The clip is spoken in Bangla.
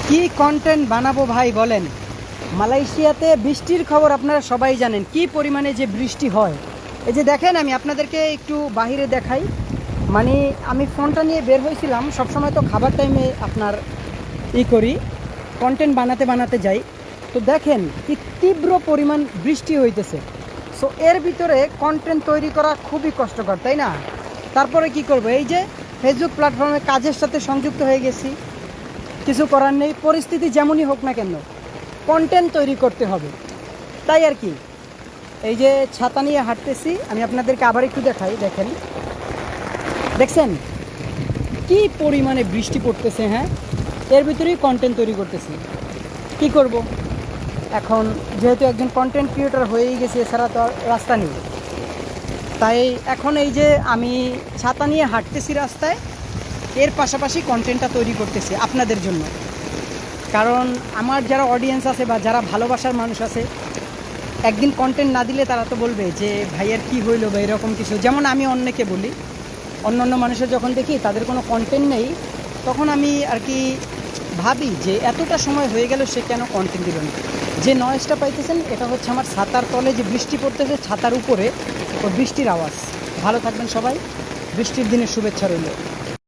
কি কন্টেন্ট বানাবো ভাই বলেন। মালয়েশিয়াতে বৃষ্টির খবর আপনারা সবাই জানেন, কি পরিমাণে যে বৃষ্টি হয়। এই যে দেখেন, আমি আপনাদেরকে একটু বাহিরে দেখাই। মানে আমি ফোনটা নিয়ে বের হয়েছিলাম, সবসময় তো খাবার টাইমে আপনার করি, কন্টেন্ট বানাতে বানাতে যাই। তো দেখেন কি তীব্র পরিমাণ বৃষ্টি হইতেছে। সো এর ভিতরে কন্টেন্ট তৈরি করা খুবই কষ্টকর, তাই না? তারপরে কি করব, এই যে ফেসবুক প্ল্যাটফর্মে কাজের সাথে সংযুক্ত হয়ে গেছি। কিছু করার নেই, পরিস্থিতি যেমনই হোক না কেন কন্টেন্ট তৈরি করতে হবে, তাই আর কি। এই যে ছাতা নিয়ে হাঁটতেছি, আমি আপনাদেরকে আবার একটু দেখাই। দেখেন, দেখছেন কি পরিমাণে বৃষ্টি পড়তেছে। হ্যাঁ, এর ভিতরেই কন্টেন্ট তৈরি করতেছি। কি করব এখন, যেহেতু একজন কন্টেন্ট ক্রিয়েটর হয়েই গেছে, এছাড়া তো আর রাস্তা নেই। তাই এখন এই যে আমি ছাতা নিয়ে হাঁটতেছি রাস্তায়, এর পাশাপাশি কন্টেন্টটা তৈরি করতেছি আপনাদের জন্য। কারণ আমার যারা অডিয়েন্স আছে বা যারা ভালোবাসার মানুষ আছে, একদিন কন্টেন্ট না দিলে তারা তো বলবে যে ভাইয়ের কি হইলো বা এরকম কিছু। যেমন আমি অন্যকে বলি, অন্য মানুষের যখন দেখি তাদের কোনো কন্টেন্ট নেই, তখন আমি আর কি ভাবি যে এতটা সময় হয়ে গেল, সে কেন কন্টেন্ট দিল না। যে নয়েজটা পাইতেছেন, এটা হচ্ছে আমার ছাতার তলে যে বৃষ্টি পড়তেছে, ছাতার উপরে ও বৃষ্টির আওয়াজ। ভালো থাকবেন সবাই, বৃষ্টির দিনের শুভেচ্ছা রইল।